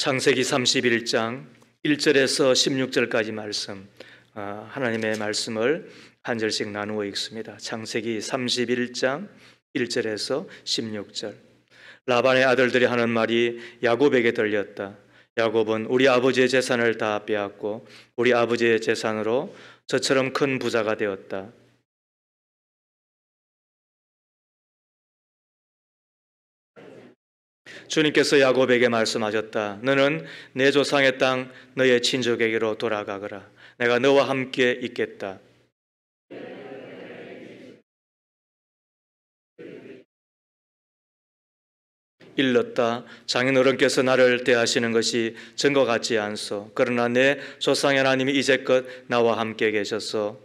창세기 31장 1절에서 16절까지 말씀, 하나님의 말씀을 한 절씩 나누어 읽습니다. 창세기 31장 1절에서 16절. 라반의 아들들이 하는 말이 야곱에게 들렸다. 야곱은 우리 아버지의 재산을 다 빼앗고 우리 아버지의 재산으로 저처럼 큰 부자가 되었다. 주님께서 야곱에게 말씀하셨다. 너는 내 조상의 땅 너의 친족에게로 돌아가거라. 내가 너와 함께 있겠다. 일렀다. 장인어른께서 나를 대하시는 것이 전과 같지 않소. 그러나 내 조상의 하나님이 이제껏 나와 함께 계셨소.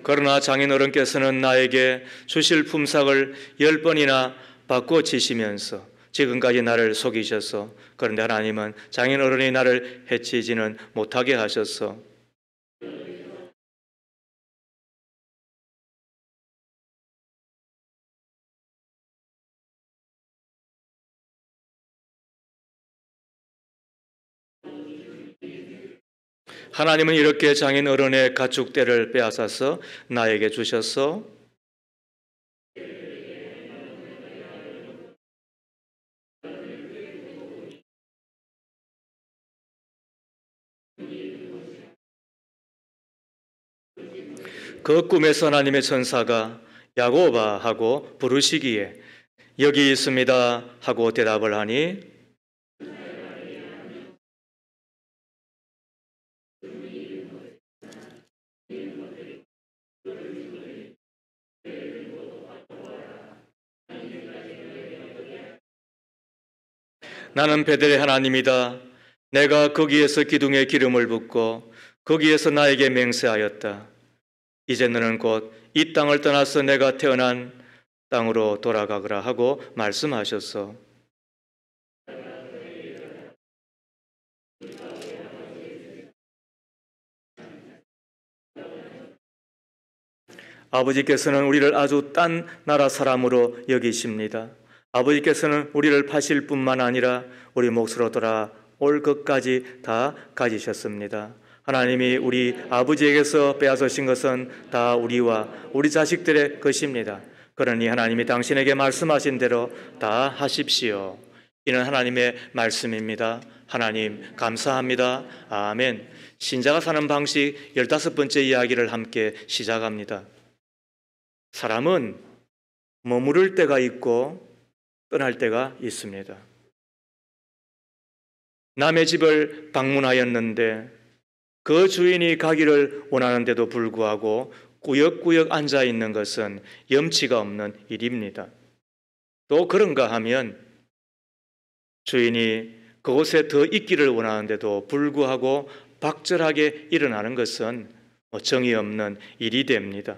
그러나 장인어른께서는 나에게 주실 품삯을 10번이나 바꿔 치시면서 지금까지 나를 속이셨소. 그런데 하나님은 장인어른이 나를 해치지는 못하게 하셨소. 하나님은 이렇게 장인어른의 가축대를 빼앗아서 나에게 주셨소. 그 꿈에서 하나님의 천사가 야곱아 하고 부르시기에 여기 있습니다 하고 대답을 하니 나는 베델의 하나님이다. 내가 거기에서 기둥에 기름을 붓고 거기에서 나에게 맹세하였다. 이제 너는 곧 이 땅을 떠나서 내가 태어난 땅으로 돌아가거라 하고 말씀하셨소. 아버지께서는 우리를 아주 딴 나라 사람으로 여기십니다. 아버지께서는 우리를 파실 뿐만 아니라 우리 몫으로 돌아올 것까지 다 가지셨습니다. 하나님이 우리 아버지에게서 빼앗으신 것은 다 우리와 우리 자식들의 것입니다. 그러니 하나님이 당신에게 말씀하신 대로 다 하십시오. 이는 하나님의 말씀입니다. 하나님 감사합니다. 아멘. 신자가 사는 방식 15번째 이야기를 함께 시작합니다. 사람은 머무를 때가 있고 떠날 때가 있습니다. 남의 집을 방문하였는데 그 주인이 가기를 원하는데도 불구하고 꾸역꾸역 앉아 있는 것은 염치가 없는 일입니다. 또 그런가 하면 주인이 그곳에 더 있기를 원하는데도 불구하고 박절하게 일어나는 것은 정의 없는 일이 됩니다.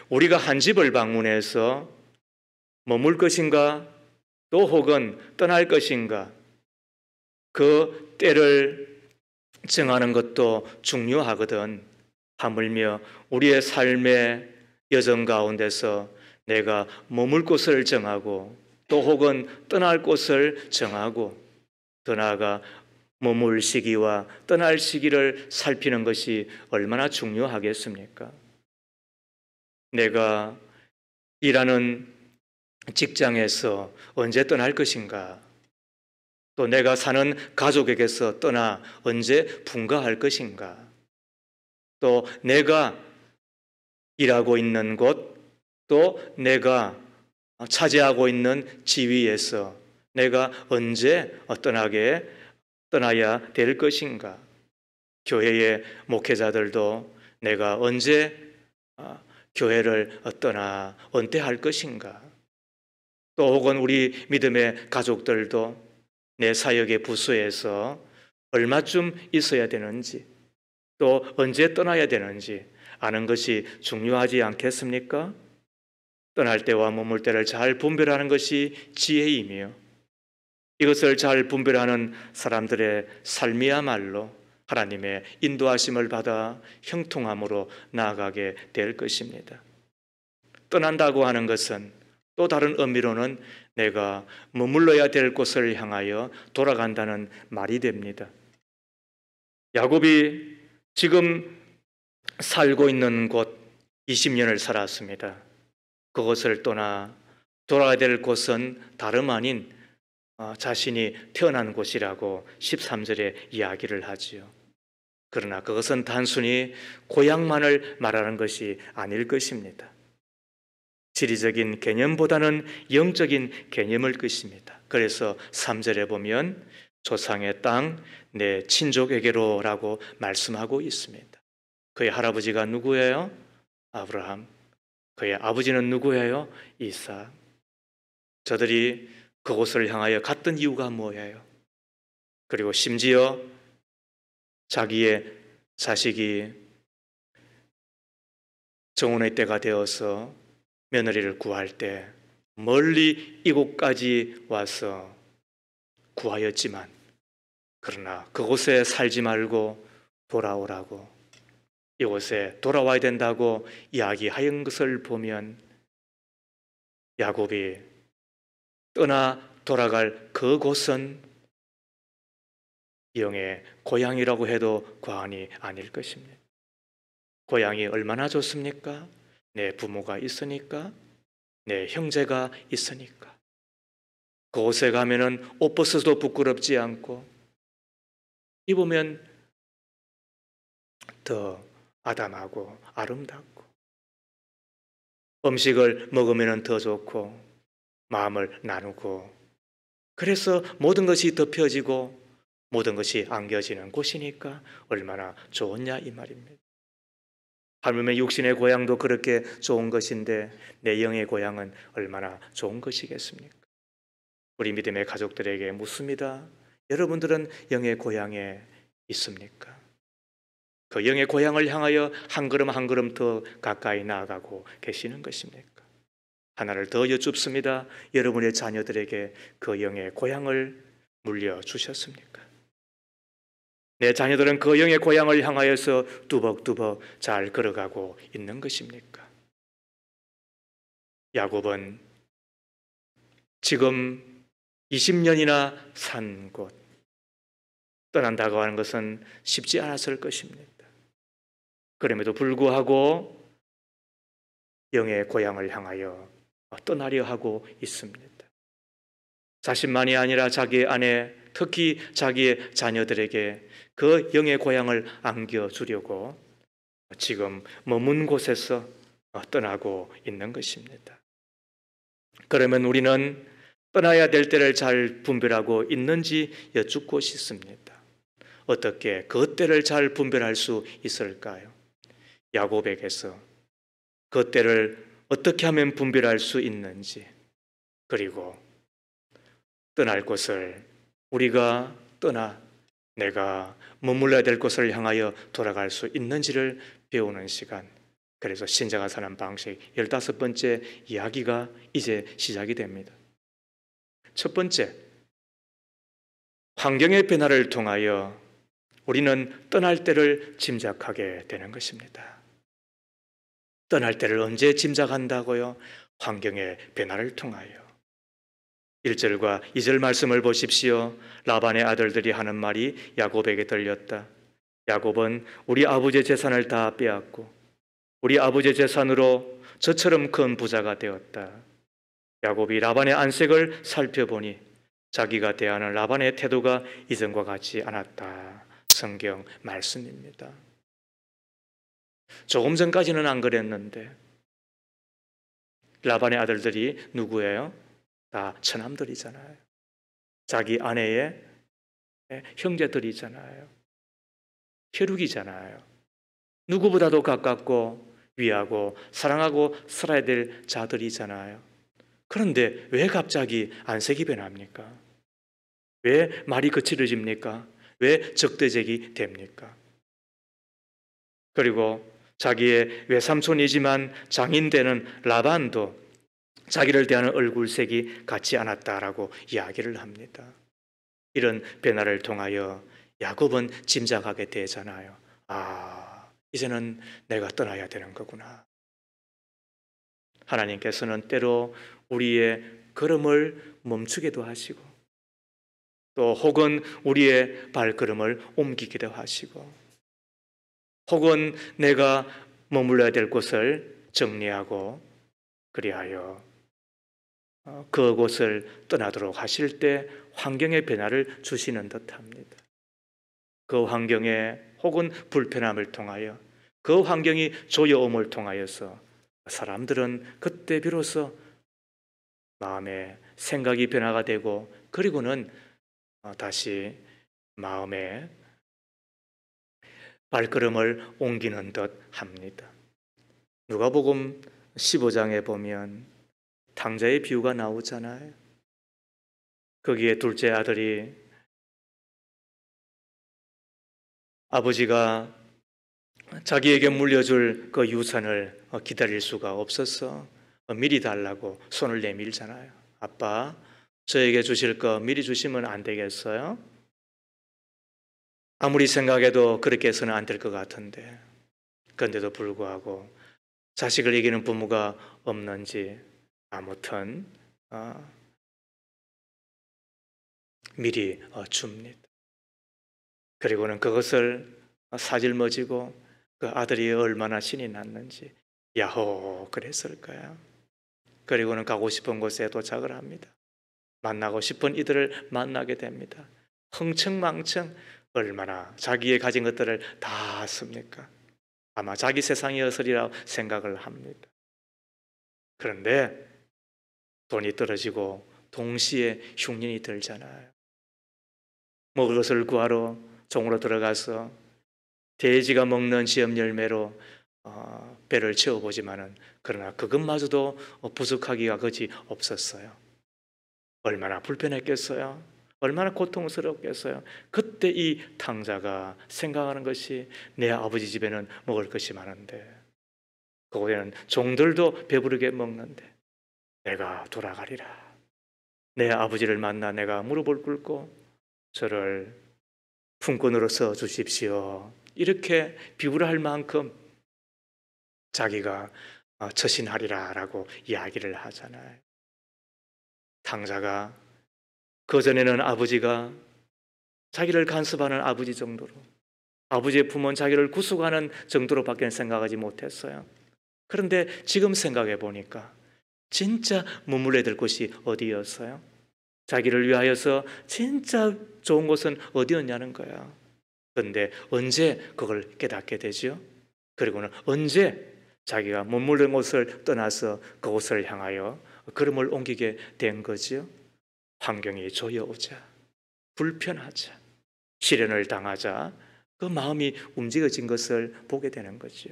우리가 한 집을 방문해서 머물 것인가 또 혹은 떠날 것인가 그 때를 정하는 것도 중요하거든. 하물며 우리의 삶의 여정 가운데서 내가 머물 곳을 정하고 또 혹은 떠날 곳을 정하고 더 나아가 머물 시기와 떠날 시기를 살피는 것이 얼마나 중요하겠습니까? 내가 일하는 직장에서 언제 떠날 것인가? 또 내가 사는 가족에게서 떠나 언제 분가할 것인가? 또 내가 일하고 있는 곳, 또 내가 차지하고 있는 지위에서 내가 언제 떠나야 될 것인가? 교회의 목회자들도 내가 언제 교회를 떠나 은퇴할 것인가? 또 혹은 우리 믿음의 가족들도 내 사역의 부서에서 얼마쯤 있어야 되는지 또 언제 떠나야 되는지 아는 것이 중요하지 않겠습니까? 떠날 때와 머물 때를 잘 분별하는 것이 지혜이며 이것을 잘 분별하는 사람들의 삶이야말로 하나님의 인도하심을 받아 형통함으로 나아가게 될 것입니다. 떠난다고 하는 것은 또 다른 의미로는 내가 머물러야 될 곳을 향하여 돌아간다는 말이 됩니다. 야곱이 지금 살고 있는 곳 20년을 살았습니다. 그곳을 떠나 돌아가야 될 곳은 다름 아닌 자신이 태어난 곳이라고 13절에 이야기를 하지요. 그러나 그것은 단순히 고향만을 말하는 것이 아닐 것입니다. 지리적인 개념보다는 영적인 개념일 것입니다. 그래서 3절에 보면 조상의 땅, 내 친족에게로라고 말씀하고 있습니다. 그의 할아버지가 누구예요? 아브라함. 그의 아버지는 누구예요? 이삭. 저들이 그곳을 향하여 갔던 이유가 뭐예요? 그리고 심지어 자기의 자식이 정혼의 때가 되어서 며느리를 구할 때 멀리 이곳까지 와서 구하였지만 그러나 그곳에 살지 말고 돌아오라고 이곳에 돌아와야 된다고 이야기하는 것을 보면 야곱이 떠나 돌아갈 그곳은 영의 고향이라고 해도 과언이 아닐 것입니다. 고향이 얼마나 좋습니까? 내 부모가 있으니까, 내 형제가 있으니까. 그곳에 가면은 옷 벗어도 부끄럽지 않고 입으면 더 아담하고 아름답고 음식을 먹으면 더 좋고 마음을 나누고 그래서 모든 것이 덮여지고 모든 것이 안겨지는 곳이니까 얼마나 좋으냐 이 말입니다. 하물며 육신의 고향도 그렇게 좋은 것인데 내 영의 고향은 얼마나 좋은 것이겠습니까? 우리 믿음의 가족들에게 묻습니다. 여러분들은 영의 고향에 있습니까? 그 영의 고향을 향하여 한 걸음 한 걸음 더 가까이 나아가고 계시는 것입니까? 하나를 더 여쭙습니다. 여러분의 자녀들에게 그 영의 고향을 물려주셨습니까? 내 자녀들은 그 영의 고향을 향하여서 뚜벅뚜벅 잘 걸어가고 있는 것입니까? 야곱은 지금 20년이나 산 곳, 떠난다고 하는 것은 쉽지 않았을 것입니다. 그럼에도 불구하고 영의 고향을 향하여 떠나려 하고 있습니다. 자신만이 아니라 자기의 아내, 특히 자기의 자녀들에게 그 영의 고향을 안겨주려고 지금 머문 곳에서 떠나고 있는 것입니다. 그러면 우리는 떠나야 될 때를 잘 분별하고 있는지 여쭙고 싶습니다. 어떻게 그 때를 잘 분별할 수 있을까요? 야곱에게서 그 때를 어떻게 하면 분별할 수 있는지, 그리고 떠날 곳을 우리가 떠나 내가 머물러야 될 곳을 향하여 돌아갈 수 있는지를 배우는 시간, 그래서 신자가 사는 방식 15번째 이야기가 이제 시작이 됩니다. 첫 번째, 환경의 변화를 통하여 우리는 떠날 때를 짐작하게 되는 것입니다. 떠날 때를 언제 짐작한다고요? 환경의 변화를 통하여. 1절과 2절 말씀을 보십시오. 라반의 아들들이 하는 말이 야곱에게 들렸다. 야곱은 우리 아버지의 재산을 다 빼앗고 우리 아버지의 재산으로 저처럼 큰 부자가 되었다. 야곱이 라반의 안색을 살펴보니 자기가 대하는 라반의 태도가 이전과 같지 않았다. 성경 말씀입니다. 조금 전까지는 안 그랬는데 라반의 아들들이 누구예요? 다 처남들이잖아요. 자기 아내의 형제들이잖아요. 혈육이잖아요. 누구보다도 가깝고 위하고 사랑하고 살아야 될 자들이잖아요. 그런데 왜 갑자기 안색이 변합니까? 왜 말이 거칠어집니까? 왜 적대적이 됩니까? 그리고 자기의 외삼촌이지만 장인되는 라반도 자기를 대하는 얼굴색이 같지 않았다라고 이야기를 합니다. 이런 변화를 통하여 야곱은 짐작하게 되잖아요. 아, 이제는 내가 떠나야 되는 거구나. 하나님께서는 때로 우리의 걸음을 멈추기도 하시고 또 혹은 우리의 발걸음을 옮기기도 하시고 혹은 내가 머물러야 될 곳을 정리하고 그리하여 그곳을 떠나도록 하실 때 환경의 변화를 주시는 듯합니다. 그 환경에 혹은 불편함을 통하여 그 환경이 조여옴을 통하여서 사람들은 그때 비로소 마음의 생각이 변화가 되고 그리고는 다시 마음의 발걸음을 옮기는 듯 합니다. 누가복음 15장에 보면 탕자의 비유가 나오잖아요. 거기에 둘째 아들이 아버지가 자기에게 물려줄 그 유산을 기다릴 수가 없어서 미리 달라고 손을 내밀잖아요. 아빠, 저에게 주실 거 미리 주시면 안 되겠어요? 아무리 생각해도 그렇게 해서는 안 될 것 같은데 그런데도 불구하고 자식을 이기는 부모가 없는지 아무튼 미리 줍니다. 그리고는 그것을 사질머지고 그 아들이 얼마나 신이 났는지 야호 그랬을 거야. 그리고는 가고 싶은 곳에 도착을 합니다. 만나고 싶은 이들을 만나게 됩니다. 흥청망청 얼마나 자기의 가진 것들을 다 씁니까? 아마 자기 세상이었으리라 생각을 합니다. 그런데 돈이 떨어지고 동시에 흉년이 들잖아요. 먹을 것을 구하러 종으로 들어가서 돼지가 먹는 시험 열매로 배를 채워보지만은 그러나 그것마저도 부족하기가 거지 없었어요. 얼마나 불편했겠어요? 얼마나 고통스럽겠어요? 그때 이 탕자가 생각하는 것이 내 아버지 집에는 먹을 것이 많은데 그곳에는 종들도 배부르게 먹는데 내가 돌아가리라. 내 아버지를 만나 내가 무릎을 꿇고 저를 품꾼으로 써 주십시오. 이렇게 비유를 할 만큼 자기가 처신하리라라고 이야기를 하잖아요. 탕자가 그전에는 아버지가 자기를 간섭하는 아버지 정도로 아버지의 품은 자기를 구속하는 정도로밖에 생각하지 못했어요. 그런데 지금 생각해 보니까 진짜 머물러야 될 곳이 어디였어요? 자기를 위하여서 진짜 좋은 곳은 어디였냐는 거야. 그런데 언제 그걸 깨닫게 되죠? 그리고는 언제 자기가 머무르는 곳을 떠나서 그곳을 향하여 걸음을 옮기게 된 거죠? 환경이 조여오자, 불편하자, 시련을 당하자 그 마음이 움직여진 것을 보게 되는 거죠.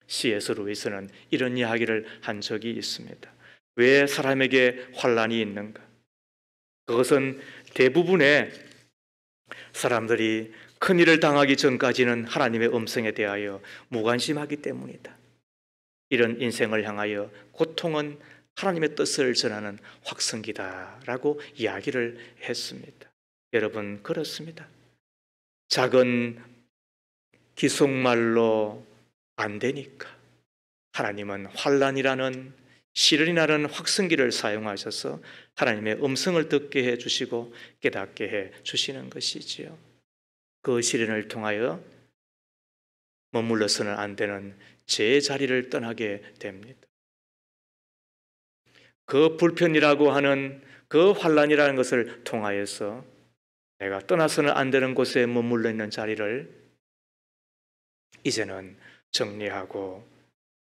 C.S. 루이스는 이런 이야기를 한 적이 있습니다. 왜 사람에게 환난이 있는가? 그것은 대부분의 사람들이 큰일을 당하기 전까지는 하나님의 음성에 대하여 무관심하기 때문이다. 이런 인생을 향하여 고통은 하나님의 뜻을 전하는 확성기다라고 이야기를 했습니다. 여러분 그렇습니다. 작은 기속말로 안 되니까 하나님은 환난이라는 시련이라는 확성기를 사용하셔서 하나님의 음성을 듣게 해주시고 깨닫게 해주시는 것이지요. 그 시련을 통하여 머물러서는 안 되는 제 자리를 떠나게 됩니다. 그 불편이라고 하는 그 환난이라는 것을 통하여서 내가 떠나서는 안 되는 곳에 머물러 있는 자리를 이제는 정리하고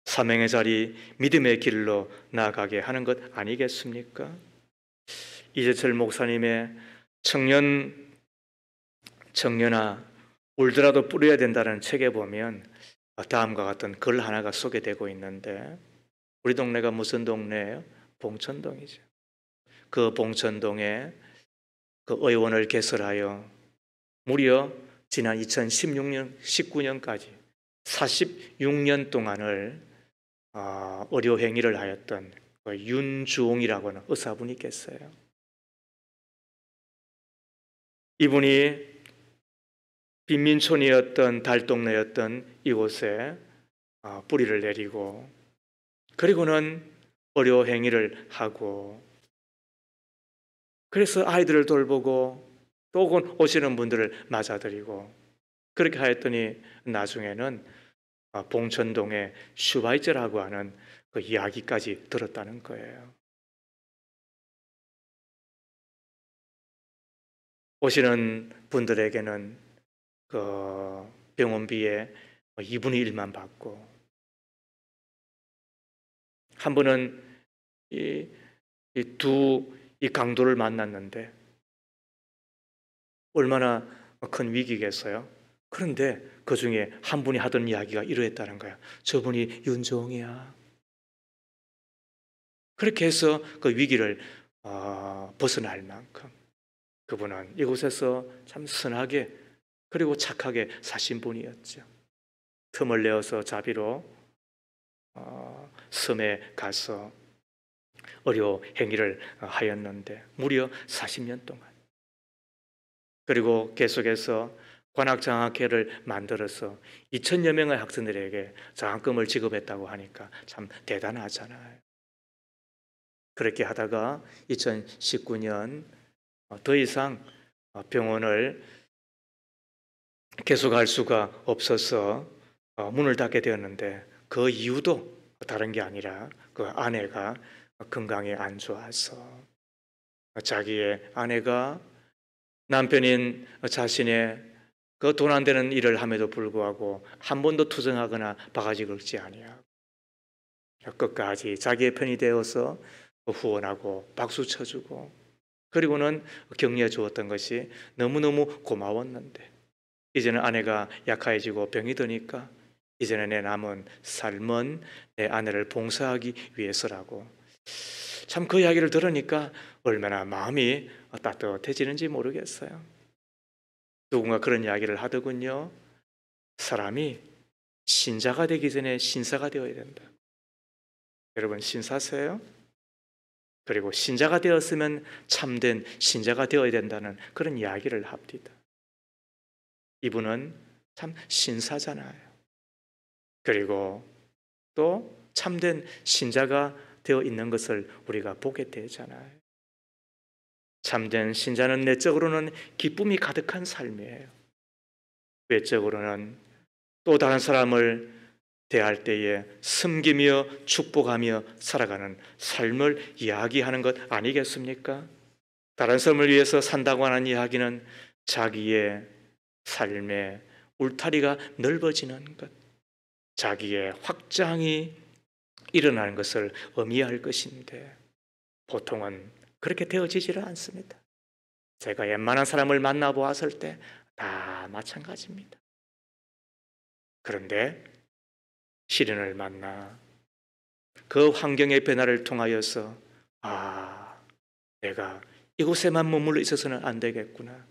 사명의 자리, 믿음의 길로 나아가게 하는 것 아니겠습니까? 이재철 목사님의 청년아 울더라도 뿌려야 된다는 책에 보면 다음과 같은 글 하나가 소개되고 있는데 우리 동네가 무슨 동네예요? 봉천동이죠. 그 봉천동에 그 의원을 개설하여 무려 지난 2016년, 19년까지 46년 동안을 의료 행위를 하였던 윤주홍이라고 하는 의사분이 계세요. 이분이 빈민촌이었던 달동네였던 이곳에 뿌리를 내리고 그리고는 의료 행위를 하고, 그래서 아이들을 돌보고 또 혹은 오시는 분들을 맞아드리고, 그렇게 하였더니 나중에는 봉천동의 슈바이처라고 하는 그 이야기까지 들었다는 거예요. 오시는 분들에게는 그 병원비에 2분의 1만 받고, 한 번은 이 강도를 만났는데 얼마나 큰 위기겠어요? 그런데 그 중에 한 분이 하던 이야기가 이러했다는 거야. 저분이 윤종이야. 그렇게 해서 그 위기를 벗어날 만큼 그분은 이곳에서 참 선하게 그리고 착하게 사신 분이었죠. 틈을 내어서 자비로 섬에 가서 의료 행위를 하였는데 무려 40년 동안, 그리고 계속해서 관악장학회를 만들어서 2천여 명의 학생들에게 장학금을 지급했다고 하니까 참 대단하잖아요. 그렇게 하다가 2019년 더 이상 병원을 계속할 수가 없어서 문을 닫게 되었는데, 그 이유도 다른 게 아니라 그 아내가 건강이 안 좋아서, 자기의 아내가 남편인 자신의 그 돈 안 되는 일을 함에도 불구하고 한 번도 투정하거나 바가지 긁지 아니하고 끝까지 자기의 편이 되어서 후원하고 박수 쳐주고, 그리고는 격려해 주었던 것이 너무너무 고마웠는데, 이제는 아내가 약해지고 병이 드니까 이제는 내 남은 삶은 내 아내를 봉사하기 위해서라고. 참 그 이야기를 들으니까 얼마나 마음이 따뜻해지는지 모르겠어요. 누군가 그런 이야기를 하더군요. 사람이 신자가 되기 전에 신사가 되어야 된다. 여러분 신사세요? 그리고 신자가 되었으면 참된 신자가 되어야 된다는 그런 이야기를 합니다. 이분은 참 신사잖아요. 그리고 또 참된 신자가 되어 있는 것을 우리가 보게 되잖아요. 참된 신자는 내적으로는 기쁨이 가득한 삶이에요. 외적으로는 또 다른 사람을 대할 때에 섬기며 축복하며 살아가는 삶을 이야기하는 것 아니겠습니까? 다른 사람을 위해서 산다고 하는 이야기는 자기의 삶의 울타리가 넓어지는 것, 자기의 확장이 일어나는 것을 의미할 것인데, 보통은 그렇게 되어지지를 않습니다. 제가 웬만한 사람을 만나보았을 때 다 마찬가지입니다. 그런데 시련을 만나 그 환경의 변화를 통하여서 내가 이곳에만 머물러 있어서는 안 되겠구나.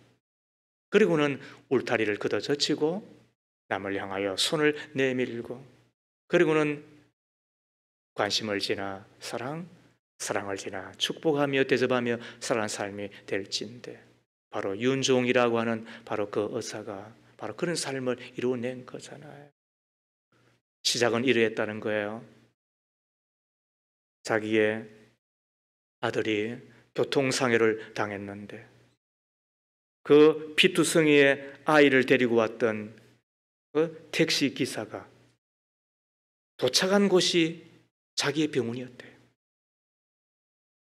그리고는 울타리를 걷어젖히고 남을 향하여 손을 내밀고, 그리고는 관심을 지나 사랑을 지나 축복하며 대접하며 살아가는 삶이 될진데, 바로 윤종이라고 하는 바로 그 의사가 바로 그런 삶을 이루어낸 거잖아요. 시작은 이러했다는 거예요. 자기의 아들이 교통상해를 당했는데 그 피투성이의 아이를 데리고 왔던 그 택시 기사가 도착한 곳이 자기의 병원이었대요.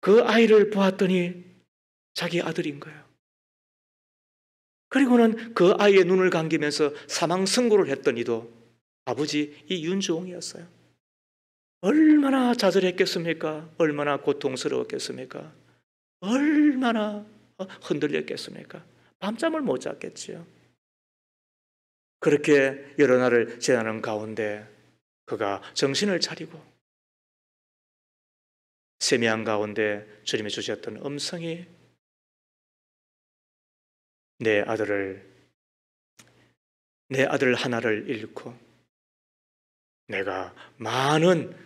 그 아이를 보았더니 자기 아들인 거예요. 그리고는 그 아이의 눈을 감기면서 사망 선고를 했더니도 아버지 이윤주홍이었어요. 얼마나 좌절했겠습니까? 얼마나 고통스러웠겠습니까? 얼마나 흔들렸겠습니까? 밤잠을 못 잤겠지요. 그렇게 여러 날을 지나는 가운데 그가 정신을 차리고 세미한 가운데 주님이 주셨던 음성이 내 아들 하나를 잃고 내가 많은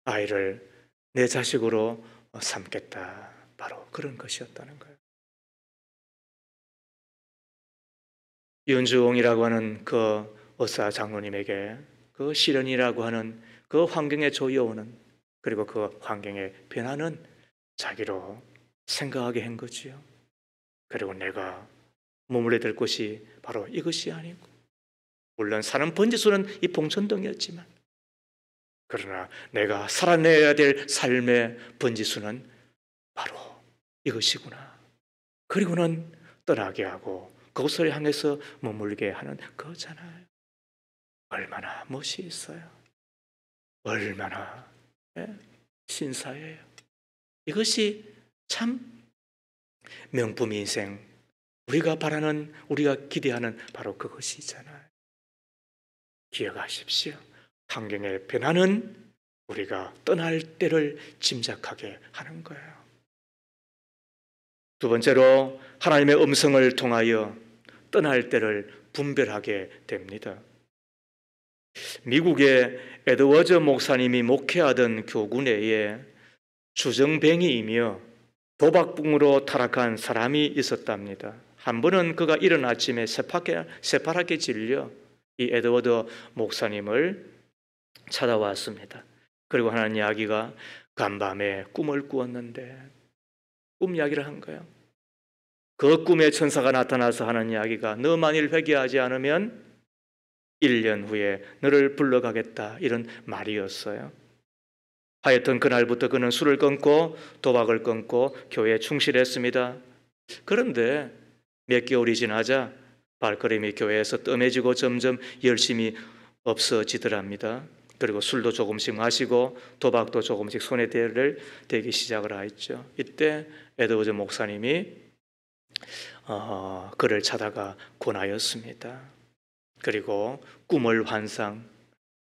아이를 내 자식으로 삼겠다. 바로 그런 것이었다는 거예요. 윤주홍이라고 하는 그 의사 장로님에게 그 시련이라고 하는 그 환경에 조여오는 그리고 그 환경의 변화는 자기로 생각하게 한 거지요. 그리고 내가 머물러야 될 곳이 바로 이것이 아니고, 물론 사는 번지수는 이 봉천동이었지만, 그러나 내가 살아내야 될 삶의 번지수는 바로 이것이구나. 그리고는 떠나게 하고 그곳을 향해서 머물게 하는 거잖아요. 얼마나 멋이 있어요. 얼마나 신사예요. 이것이 참 명품 인생, 우리가 바라는, 우리가 기대하는 바로 그것이잖아요. 기억하십시오. 환경의 변화는 우리가 떠날 때를 짐작하게 하는 거예요. 두 번째로 하나님의 음성을 통하여 떠날 때를 분별하게 됩니다. 미국의 에드워즈 목사님이 목회하던 교구 내에 주정뱅이이며 도박꾼으로 타락한 사람이 있었답니다. 한 번은 그가 이른 아침에 새파랗게 질려 이 에드워드 목사님을 찾아왔습니다. 그리고 하는 이야기가 간밤에 꿈을 꾸었는데 꿈 이야기를 한 거예요. 그 꿈에 천사가 나타나서 하는 이야기가 너 만일 회개하지 않으면 1년 후에 너를 불러가겠다, 이런 말이었어요. 하여튼 그날부터 그는 술을 끊고 도박을 끊고 교회에 충실했습니다. 그런데 몇 개월이 지나자 발걸음이 교회에서 뜸해지고 점점 열심히 없어지더랍니다. 그리고 술도 조금씩 마시고 도박도 조금씩 손에 대기 시작을 하였죠. 이때 에드워즈 목사님이 그를 찾아가 권하였습니다. 그리고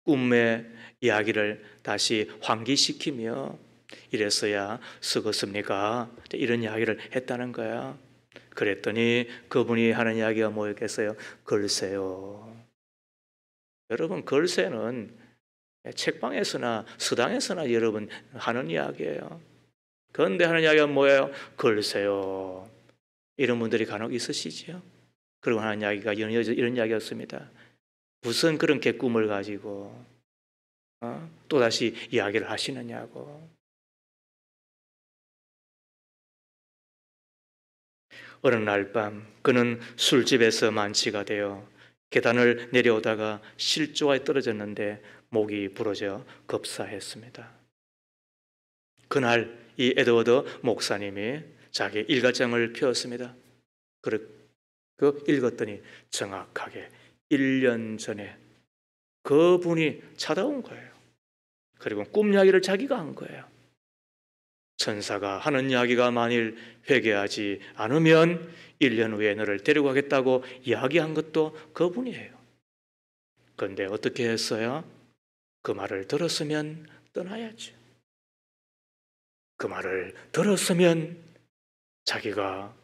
꿈의 이야기를 다시 환기시키며 이랬어야 쓰겠습니까? 이런 이야기를 했다는 거야. 그랬더니 그분이 하는 이야기가 뭐였겠어요? 글쎄요. 여러분, 글쎄는 책방에서나 서당에서나 여러분 하는 이야기예요. 그런데 하는 이야기가 뭐예요? 글쎄요. 이런 분들이 간혹 있으시죠? 그리고 하는 이야기가 이런 이야기였습니다. 무슨 그런 개꿈을 가지고 또다시 이야기를 하시느냐고. 어느 날 밤 그는 술집에서 만취가 되어 계단을 내려오다가 실조에 떨어졌는데 목이 부러져 급사했습니다. 그날 이 에드워드 목사님이 자기 일과장을 펴었습니다. 그 읽었더니 정확하게 1년 전에 그분이 찾아온 거예요. 그리고 꿈 이야기를 자기가 한 거예요. 천사가 하는 이야기가 만일 회개하지 않으면 1년 후에 너를 데려가겠다고 이야기한 것도 그분이에요. 그런데 어떻게 했어요? 그 말을 들었으면 떠나야죠. 그 말을 들었으면 자기가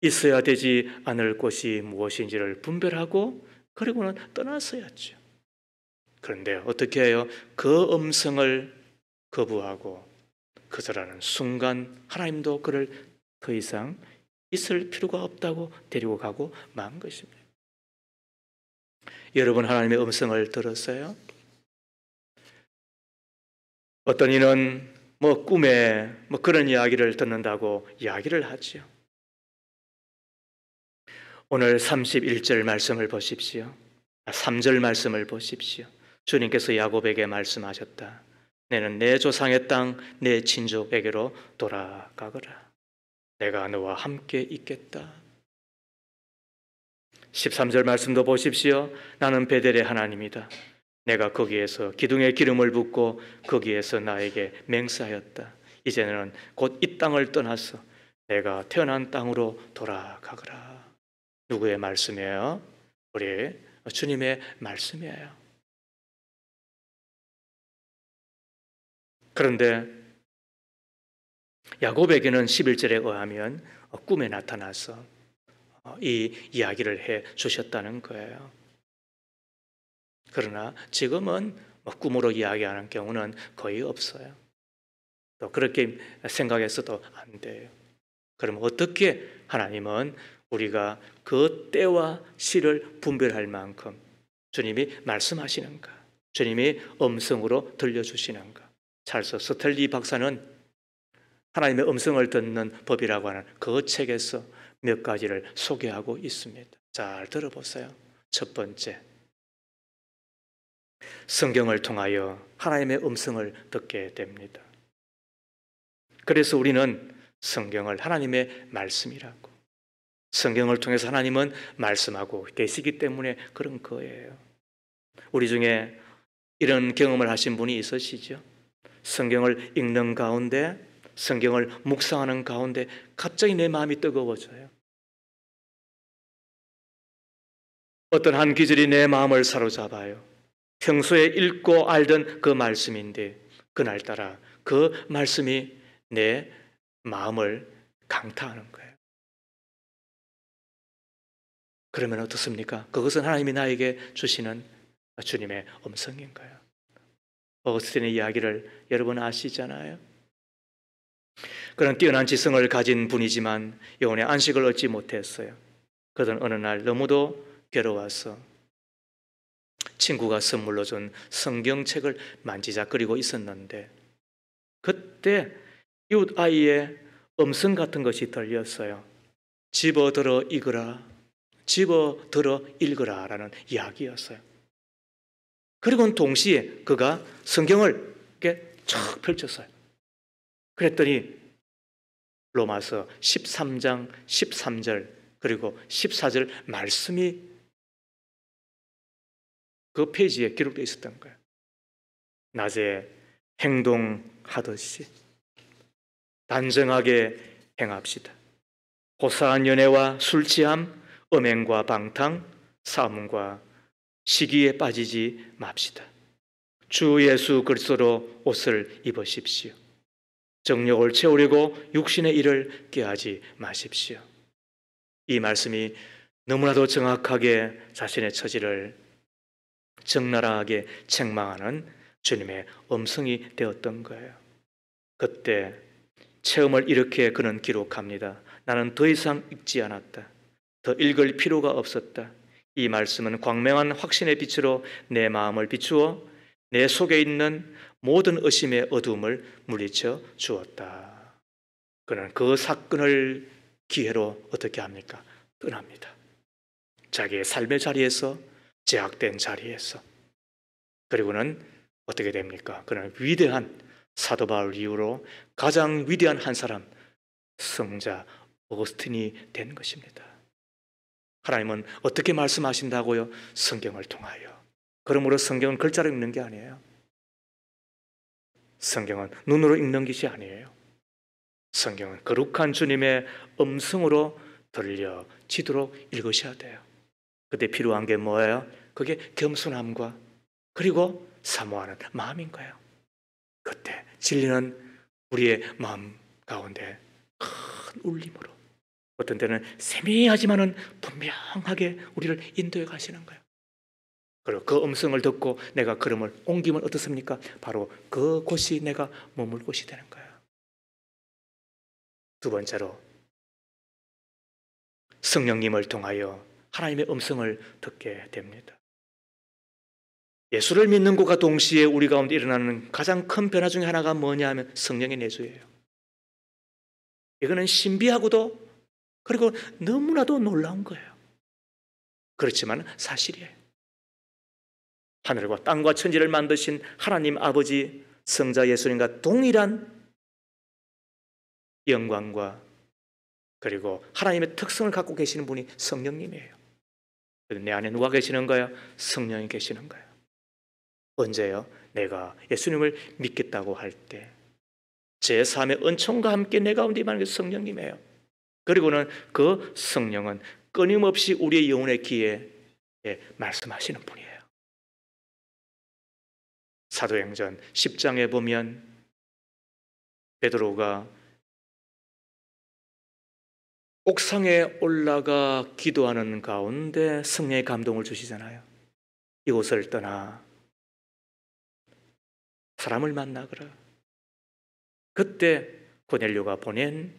있어야 되지 않을 곳이 무엇인지를 분별하고 그리고는 떠났어야죠. 그런데 어떻게 해요? 그 음성을 거부하고 거절하는 순간 하나님도 그를 더 이상 있을 필요가 없다고 데리고 가고 만 것입니다. 여러분, 하나님의 음성을 들었어요? 어떤 이는 꿈에 그런 이야기를 듣는다고 이야기를 하죠. 오늘 31절 말씀을 보십시오. 3절 말씀을 보십시오. 주님께서 야곱에게 말씀하셨다. 너는 내 조상의 땅, 내 친족에게로 돌아가거라. 내가 너와 함께 있겠다. 13절 말씀도 보십시오. 나는 베델의 하나님이다. 내가 거기에서 기둥에 기름을 붓고 거기에서 나에게 맹세하였다. 이제는 곧 이 땅을 떠나서 내가 태어난 땅으로 돌아가거라. 누구의 말씀이에요? 우리 주님의 말씀이에요. 그런데 야곱에게는 11절에 의하면 꿈에 나타나서 이 이야기를 해 주셨다는 거예요. 그러나 지금은 꿈으로 이야기하는 경우는 거의 없어요. 또 그렇게 생각해서도 안 돼요. 그럼 어떻게 하나님은 우리가 그 때와 시를 분별할 만큼 주님이 말씀하시는가? 주님이 음성으로 들려주시는가? 찰스 스텔리 박사는 하나님의 음성을 듣는 법이라고 하는 그 책에서 몇 가지를 소개하고 있습니다. 잘 들어보세요. 첫 번째, 성경을 통하여 하나님의 음성을 듣게 됩니다. 그래서 우리는 성경을 하나님의 말씀이라고, 성경을 통해서 하나님은 말씀하고 계시기 때문에 그런 거예요. 우리 중에 이런 경험을 하신 분이 있으시죠? 성경을 읽는 가운데, 성경을 묵상하는 가운데 갑자기 내 마음이 뜨거워져요. 어떤 한 기절이 내 마음을 사로잡아요. 평소에 읽고 알던 그 말씀인데 그날따라 그 말씀이 내 마음을 강타하는 거예요. 그러면 어떻습니까? 그것은 하나님이 나에게 주시는 주님의 음성인 거예요. 어거스틴의 이야기를 여러분 아시잖아요. 그런 뛰어난 지성을 가진 분이지만 영혼의 안식을 얻지 못했어요. 그러던 어느 날 너무도 괴로워서 친구가 선물로 준 성경책을 만지작거리고 있었는데 그때 이웃 아이의 음성 같은 것이 들렸어요. 집어들어 읽으라, 집어들어 읽으라 라는 이야기였어요. 그리고는 동시에 그가 성경을 이렇게 쫙 펼쳤어요. 그랬더니 로마서 13장 13절 그리고 14절 말씀이 그 페이지에 기록되어 있었던 거예요. 낮에 행동하듯이 단정하게 행합시다. 고사한 연애와 술취함, 음행과 방탕, 싸움과 시기에 빠지지 맙시다. 주 예수 그리스도로 옷을 입으십시오. 정욕을 채우려고 육신의 일을 꾀하지 마십시오. 이 말씀이 너무나도 정확하게 자신의 처지를 적나라하게 책망하는 주님의 음성이 되었던 거예요. 그때 체험을 이렇게 그는 기록합니다. 나는 더 이상 읽지 않았다. 더 읽을 필요가 없었다. 이 말씀은 광명한 확신의 빛으로 내 마음을 비추어 내 속에 있는 모든 의심의 어두움을 물리쳐 주었다. 그는 그 사건을 기회로 어떻게 합니까? 떠납니다. 자기의 삶의 자리에서, 제약된 자리에서. 그리고는 어떻게 됩니까? 그는 위대한 사도 바울 이후로 가장 위대한 한 사람, 성자 어거스틴이 된 것입니다. 하나님은 어떻게 말씀하신다고요? 성경을 통하여. 그러므로 성경은 글자로 읽는 게 아니에요. 성경은 눈으로 읽는 것이 아니에요. 성경은 거룩한 주님의 음성으로 들려지도록 읽으셔야 돼요. 그때 필요한 게 뭐예요? 그게 겸손함과 그리고 사모하는 마음인 거예요. 그때 진리는 우리의 마음 가운데 큰 울림으로 어떤 때는 세미하지만은 분명하게 우리를 인도해 가시는 거예요. 그리고 그 음성을 듣고 내가 걸음을 옮기면 어떻습니까? 바로 그곳이 내가 머물 곳이 되는 거예요. 두 번째로 성령님을 통하여 하나님의 음성을 듣게 됩니다. 예수를 믿는 것과 동시에 우리 가운데 일어나는 가장 큰 변화 중에 하나가 뭐냐 하면 성령의 내주예요. 이거는 신비하고도 그리고 너무나도 놀라운 거예요. 그렇지만 사실이에요. 하늘과 땅과 천지를 만드신 하나님 아버지 성자 예수님과 동일한 영광과 그리고 하나님의 특성을 갖고 계시는 분이 성령님이에요. 내 안에 누가 계시는 거예요? 성령이 계시는 거예요. 언제요? 내가 예수님을 믿겠다고 할 때 제3의 은총과 함께 내 가운데 임하는 게 성령님이에요. 그리고는 그 성령은 끊임없이 우리의 영혼의 귀에 말씀하시는 분이에요. 사도행전 10장에 보면 베드로가 옥상에 올라가 기도하는 가운데 성령의 감동을 주시잖아요. 이곳을 떠나 사람을 만나거라. 그때 고넬료가 보낸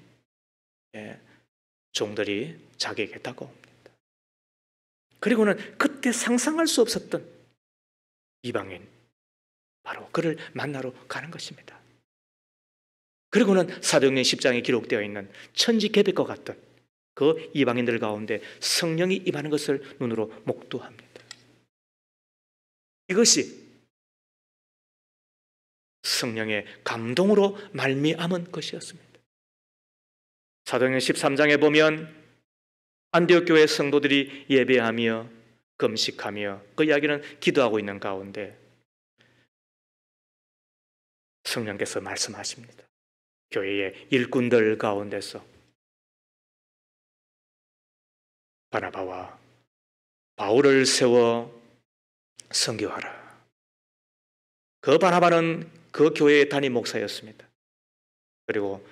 종들이 자기에게 다가옵니다. 그리고는 그때 상상할 수 없었던 이방인 바로 그를 만나러 가는 것입니다. 그리고는 사도행전 10장에 기록되어 있는 천지 개벽과 같은 그 이방인들 가운데 성령이 임하는 것을 눈으로 목도합니다. 이것이 성령의 감동으로 말미암은 것이었습니다. 사도행전 13장에 보면 안디옥 교회 성도들이 예배하며 금식하며 그 이야기는 기도하고 있는 가운데 성령께서 말씀하십니다. 교회의 일꾼들 가운데서 바나바와 바울을 세워 선교하라. 그 바나바는 그 교회의 담임 목사였습니다. 그리고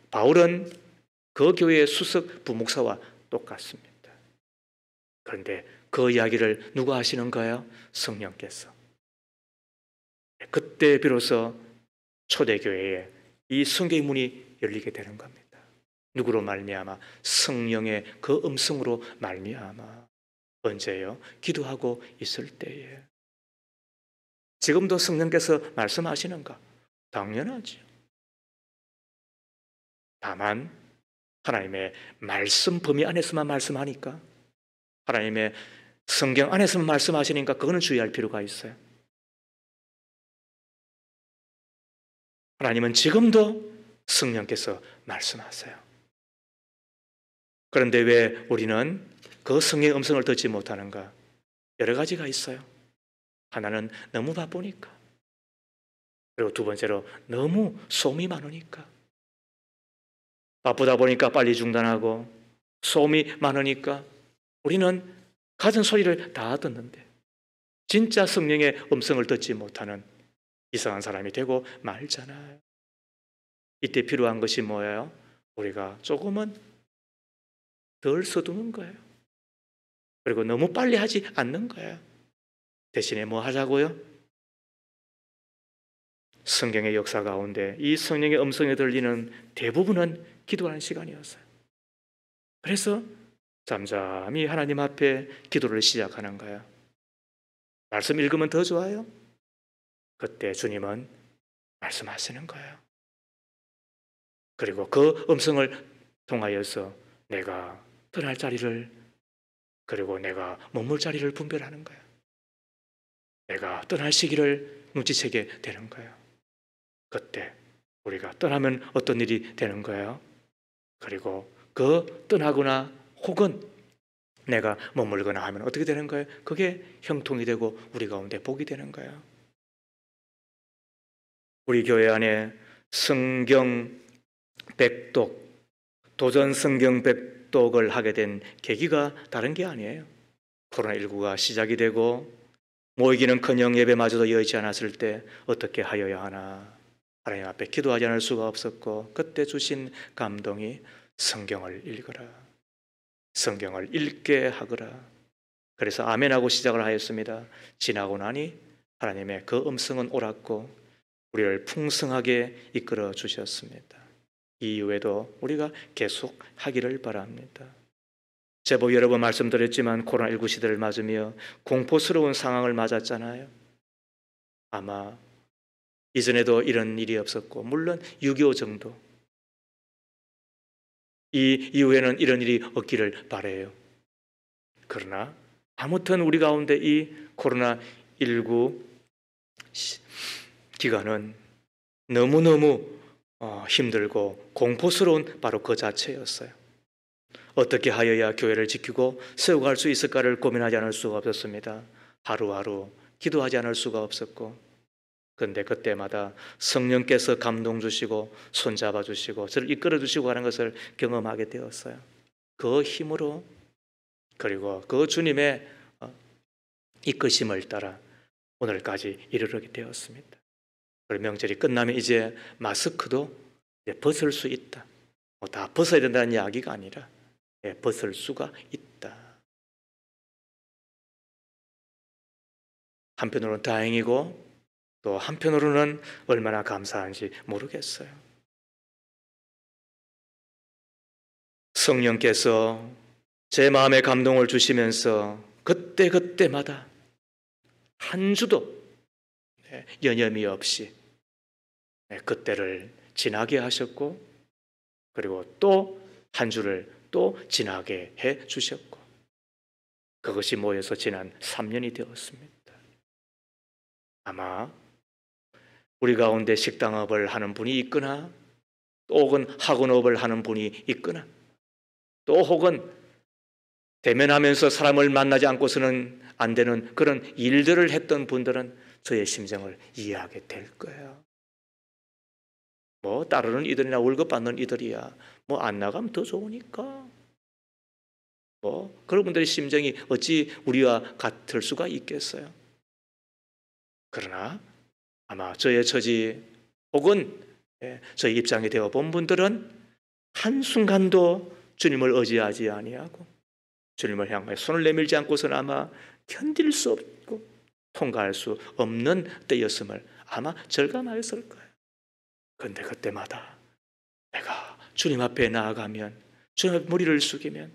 바울은 그 교회의 수석 부목사와 똑같습니다. 그런데 그 이야기를 누가 하시는가요? 성령께서. 그때 비로소 초대교회에 이 성경의 문이 열리게 되는 겁니다. 누구로 말미암아? 성령의 그 음성으로 말미암아. 언제요? 기도하고 있을 때에. 지금도 성령께서 말씀하시는가? 당연하죠. 다만 하나님의 말씀 범위 안에서만 말씀하니까, 하나님의 성경 안에서만 말씀하시니까 그거는 주의할 필요가 있어요. 하나님은 지금도 성령께서 말씀하세요. 그런데 왜 우리는 그 성령의 음성을 듣지 못하는가? 여러 가지가 있어요. 하나는 너무 바쁘니까. 그리고 두 번째로 너무 소음이 많으니까. 바쁘다 보니까 빨리 중단하고 소음이 많으니까 우리는 가진 소리를 다 듣는데 진짜 성령의 음성을 듣지 못하는 이상한 사람이 되고 말잖아요. 이때 필요한 것이 뭐예요? 우리가 조금은 덜 서두는 거예요. 그리고 너무 빨리 하지 않는 거예요. 대신에 뭐 하자고요? 성경의 역사 가운데 이 성령의 음성에 들리는 대부분은 기도하는 시간이었어요. 그래서 잠잠히 하나님 앞에 기도를 시작하는 거예요. 말씀 읽으면 더 좋아요. 그때 주님은 말씀하시는 거예요. 그리고 그 음성을 통하여서 내가 떠날 자리를, 그리고 내가 머물 자리를 분별하는 거예요. 내가 떠날 시기를 눈치채게 되는 거예요. 그때 우리가 떠나면 어떤 일이 되는 거예요? 그리고 그 떠나거나 혹은 내가 머물거나 하면 어떻게 되는 거예요? 그게 형통이 되고 우리 가운데 복이 되는 거예요. 우리 교회 안에 성경 백독, 도전 성경 백독을 하게 된 계기가 다른 게 아니에요. 코로나19가 시작이 되고 모이기는커녕 예배마저도 여의치 않았을 때 어떻게 하여야 하나, 하나님 앞에 기도하지 않을 수가 없었고, 그때 주신 감동이 성경을 읽어라, 성경을 읽게 하거라. 그래서 아멘하고 시작을 하였습니다. 지나고 나니 하나님의 그 음성은 옳았고 우리를 풍성하게 이끌어 주셨습니다. 이후에도 우리가 계속 하기를 바랍니다. 제법 여러 번 말씀드렸지만 코로나19 시대를 맞으며 공포스러운 상황을 맞았잖아요. 아마 이전에도 이런 일이 없었고, 물론 6.25 정도, 이 이후에는 이런 일이 없기를 바라요. 그러나 아무튼 우리 가운데 이 코로나19 기간은 너무너무 힘들고 공포스러운 바로 그 자체였어요. 어떻게 하여야 교회를 지키고 세워갈 수 있을까를 고민하지 않을 수가 없었습니다. 하루하루 기도하지 않을 수가 없었고, 그런데 그때마다 성령께서 감동 주시고 손잡아 주시고 저를 이끌어 주시고 하는 것을 경험하게 되었어요. 그 힘으로, 그리고 그 주님의 이끄심을 따라 오늘까지 이르게 되었습니다. 그리고 명절이 끝나면 이제 마스크도 벗을 수 있다. 다 벗어야 된다는 이야기가 아니라 벗을 수가 있다. 한편으로는 다행이고 또 한편으로는 얼마나 감사한지 모르겠어요. 성령께서 제 마음에 감동을 주시면서 그때그때마다 한 주도 여념이 없이 그때를 지나게 하셨고, 그리고 또 한 주를 또 지나게 해 주셨고, 그것이 모여서 지난 3년이 되었습니다. 아마 우리 가운데 식당업을 하는 분이 있거나, 또 혹은 학원업을 하는 분이 있거나, 또 혹은 대면하면서 사람을 만나지 않고서는 안 되는 그런 일들을 했던 분들은 저의 심정을 이해하게 될 거예요. 뭐 따르는 이들이나 월급 받는 이들이야 뭐 안 나가면 더 좋으니까, 뭐 그런 분들의 심정이 어찌 우리와 같을 수가 있겠어요. 그러나 아마 저의 처지 혹은 저의 입장이 되어 본 분들은 한순간도 주님을 의지하지 아니하고 주님을 향해 손을 내밀지 않고서는 아마 견딜 수 없고 통과할 수 없는 때였음을 아마 절감하였을 거예요. 그런데 그때마다 내가 주님 앞에 나아가면, 주님 앞에 머리를 숙이면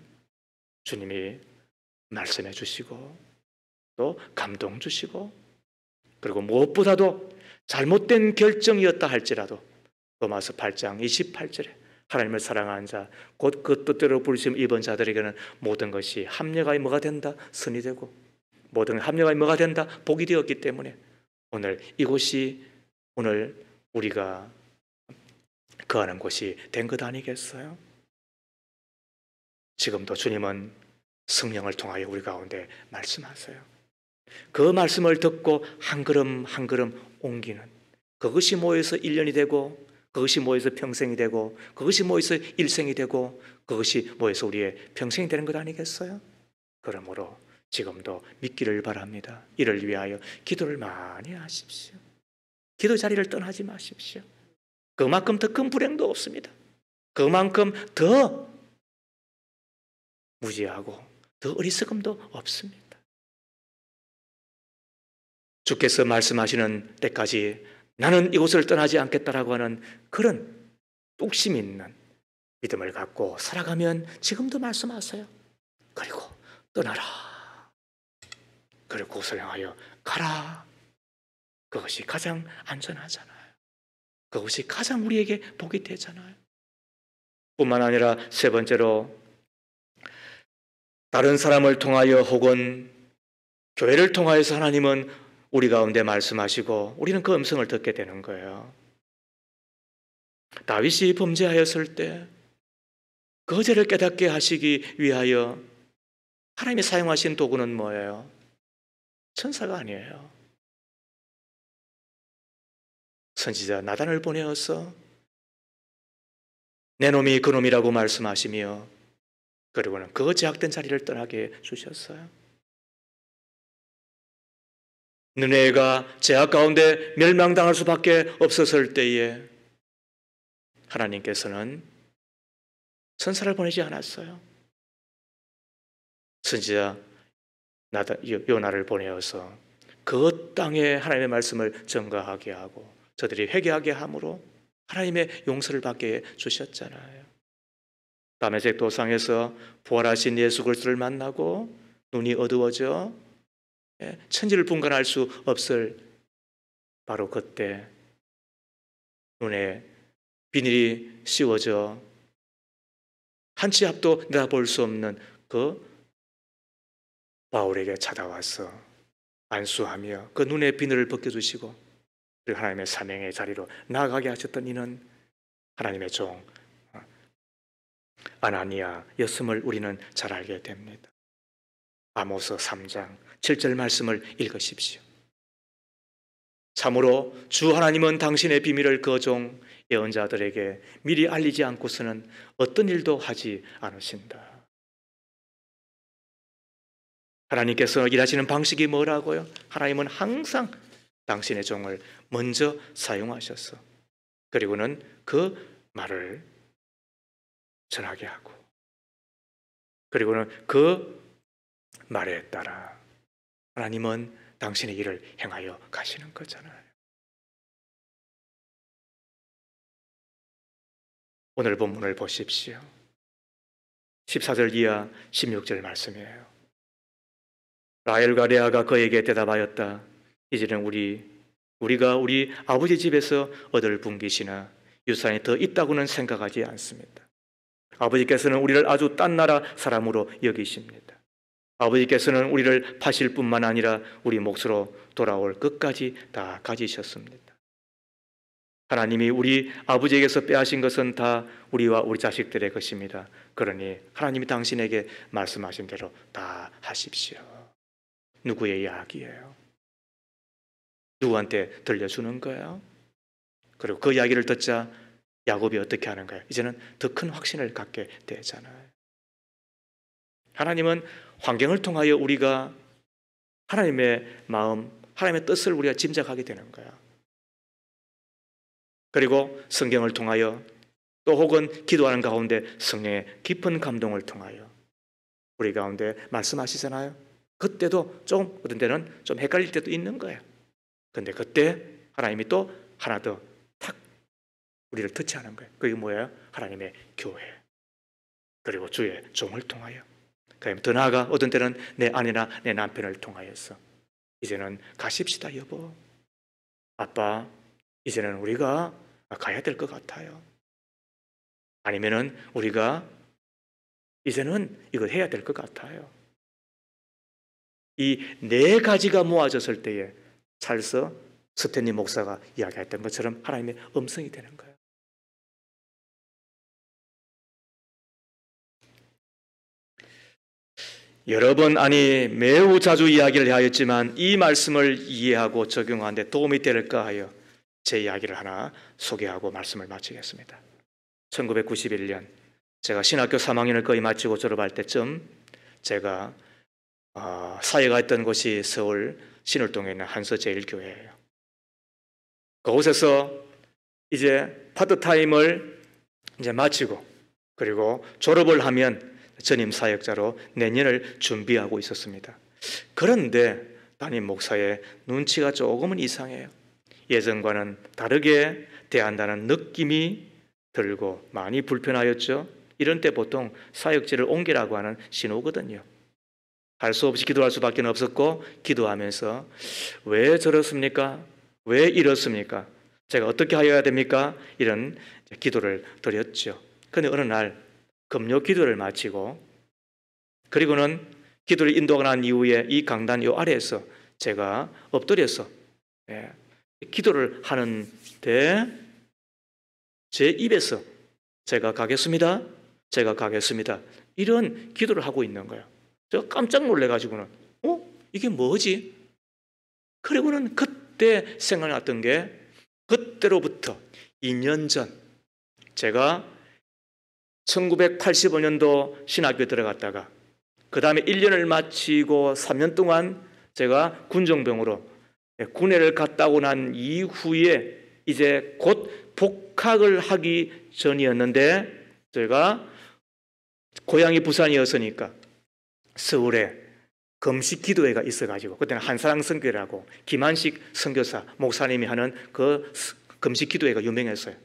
주님이 말씀해 주시고 또 감동 주시고, 그리고 무엇보다도 잘못된 결정이었다 할지라도 로마서 8장 28절에 하나님을 사랑하는 자 곧 그 뜻대로 부르심 입은 자들에게는 모든 것이 합력하여 뭐가 된다? 선이 되고, 모든 합력하여 뭐가 된다? 복이 되었기 때문에 오늘 이곳이 오늘 우리가 거하는 곳이 된 것 아니겠어요? 지금도 주님은 성령을 통하여 우리 가운데 말씀하세요. 그 말씀을 듣고 한 걸음 한 걸음 옮기는, 그것이 모여서 1년이 되고, 그것이 모여서 평생이 되고, 그것이 모여서 일생이 되고, 그것이 모여서 우리의 평생이 되는 것 아니겠어요? 그러므로 지금도 믿기를 바랍니다. 이를 위하여 기도를 많이 하십시오. 기도 자리를 떠나지 마십시오. 그만큼 더 큰 불행도 없습니다. 그만큼 더 무지하고 더 어리석음도 없습니다. 주께서 말씀하시는 때까지 나는 이곳을 떠나지 않겠다라고 하는 그런 뚝심 있는 믿음을 갖고 살아가면 지금도 말씀하세요. 그리고 떠나라. 그리고 그곳을 향하여 가라. 그것이 가장 안전하잖아요. 그것이 가장 우리에게 복이 되잖아요. 뿐만 아니라 세 번째로, 다른 사람을 통하여 혹은 교회를 통하여서 하나님은 우리 가운데 말씀하시고 우리는 그 음성을 듣게 되는 거예요. 다윗이 범죄하였을 때 그 죄를 깨닫게 하시기 위하여 하나님이 사용하신 도구는 뭐예요? 천사가 아니에요. 선지자 나단을 보내어서 내 놈이 그 놈이라고 말씀하시며, 그리고는 그 제약된 자리를 떠나게 해주셨어요. 느헤미야가 제약 가운데 멸망당할 수밖에 없었을 때에 하나님께서는 천사를 보내지 않았어요. 선지자 요나를 보내어서 그 땅에 하나님의 말씀을 전가하게 하고 저들이 회개하게 함으로 하나님의 용서를 받게 해주셨잖아요. 다메섹 도상에서 부활하신 예수 그리스도를 만나고 눈이 어두워져 천지를 분간할 수 없을 바로 그때 눈에 비닐이 씌워져 한 치 앞도 내다볼 수 없는 그 바울에게 찾아와서 안수하며 그 눈의 비늘을 벗겨주시고 그리고 하나님의 사명의 자리로 나아가게 하셨던 이는 하나님의 종 아나니아였음을 우리는 잘 알게 됩니다. 아모스 3장 7절 말씀을 읽으십시오. 참으로 주 하나님은 당신의 비밀을 그 종 예언자들에게 미리 알리지 않고서는 어떤 일도 하지 않으신다. 하나님께서 일하시는 방식이 뭐라고요? 하나님은 항상 당신의 종을 먼저 사용하셔서 그리고는 그 말을 전하게 하고 그리고는 그 말에 따라 하나님은 당신의 일을 행하여 가시는 거잖아요. 오늘 본문을 보십시오. 14절 이하 16절 말씀이에요. 라헬과 레아가 그에게 대답하였다. 이제는 우리가 우리 아버지 집에서 얻을 분깃이나 유산이 더 있다고는 생각하지 않습니다. 아버지께서는 우리를 아주 딴 나라 사람으로 여기십니다. 아버지께서는 우리를 파실 뿐만 아니라 우리 몫으로 돌아올 것까지 다 가지셨습니다. 하나님이 우리 아버지에게서 빼앗은 것은 다 우리와 우리 자식들의 것입니다. 그러니 하나님이 당신에게 말씀하신 대로 다 하십시오. 누구의 이야기예요? 누구한테 들려주는 거예요? 그리고 그 이야기를 듣자 야곱이 어떻게 하는 거예요? 이제는 더 큰 확신을 갖게 되잖아요. 하나님은 환경을 통하여 우리가 하나님의 마음, 하나님의 뜻을 우리가 짐작하게 되는 거야. 그리고 성경을 통하여 또 혹은 기도하는 가운데 성령의 깊은 감동을 통하여 우리 가운데 말씀하시잖아요. 그때도 좀 어떤 때는 좀 헷갈릴 때도 있는 거예요. 근데 그때 하나님이 또 하나 더 탁 우리를 터치하는 거예요. 그게 뭐예요? 하나님의 교회 그리고 주의 종을 통하여. 그다음에 더 나아가 어떤 때는 내 아내나 내 남편을 통하여서 이제는 가십시다 여보, 아빠, 이제는 우리가 가야 될 것 같아요. 아니면은 우리가 이제는 이걸 해야 될 것 같아요. 이 네 가지가 모아졌을 때에 찰스 스탠리 목사가 이야기했던 것처럼 하나님의 음성이 되는 거예요. 여러 번 아니 매우 자주 이야기를 하였지만 이 말씀을 이해하고 적용하는 데 도움이 될까 하여 제 이야기를 하나 소개하고 말씀을 마치겠습니다. 1991년 제가 신학교 3학년을 거의 마치고 졸업할 때쯤 제가 사회가 있던 곳이 서울 신월동에 있는 한서제일교회예요. 그곳에서 이제 파트타임을 이제 마치고 그리고 졸업을 하면 전임 사역자로 내년을 준비하고 있었습니다. 그런데 담임 목사의 눈치가 조금은 이상해요. 예전과는 다르게 대한다는 느낌이 들고 많이 불편하였죠. 이런 때 보통 사역지를 옮기라고 하는 신호거든요. 할 수 없이 기도할 수밖에 없었고 기도하면서 왜 저렇습니까? 왜 이렇습니까? 제가 어떻게 하여야 됩니까? 이런 기도를 드렸죠. 그런데 어느 날 금요 기도를 마치고 그리고는 기도를 인도가 난 이후에 이 강단 요 아래에서 제가 엎드려서 기도를 하는데 제 입에서 제가 가겠습니다. 제가 가겠습니다. 이런 기도를 하고 있는 거예요. 제가 깜짝 놀래가지고는 이게 뭐지? 그리고는 그때 생각났던 게 그때로부터 2년 전 제가 1985년도 신학교에 들어갔다가 그 다음에 1년을 마치고 3년 동안 제가 군정병으로 군회를 갔다 오고 난 이후에 이제 곧 복학을 하기 전이었는데 제가 고향이 부산이었으니까 서울에 금식 기도회가 있어가지고 그때는 한사랑 선교회라고 김한식 선교사 목사님이 하는 그 금식 기도회가 유명했어요.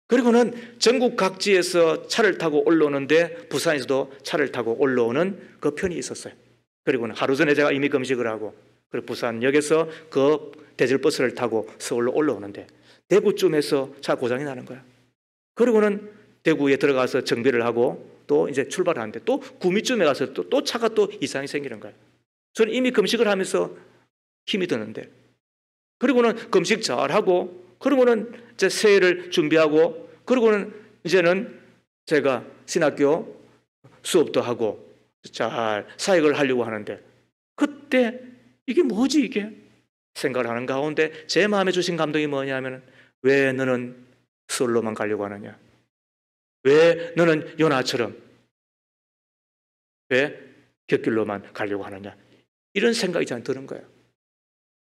그리고는 전국 각지에서 차를 타고 올라오는데 부산에서도 차를 타고 올라오는 그 편이 있었어요. 그리고는 하루 전에 제가 이미 금식을 하고 그리고 부산역에서 그 대절버스를 타고 서울로 올라오는데 대구쯤에서 차 고장이 나는 거야. 그리고는 대구에 들어가서 정비를 하고 또 이제 출발하는데 또 구미쯤에 가서 또 차가 또 이상이 생기는 거예요. 저는 이미 금식을 하면서 힘이 드는데 그리고는 금식 잘하고 그리고는 이제 새해를 준비하고 그리고는 이제는 제가 신학교 수업도 하고 잘 사역을 하려고 하는데 그때 이게 뭐지 이게 생각을 하는 가운데 제 마음에 주신 감동이 뭐냐면 왜 너는 서울로만 가려고 하느냐? 왜 너는 요나처럼 왜 곁길로만 가려고 하느냐? 이런 생각이 저는 드는 거예요.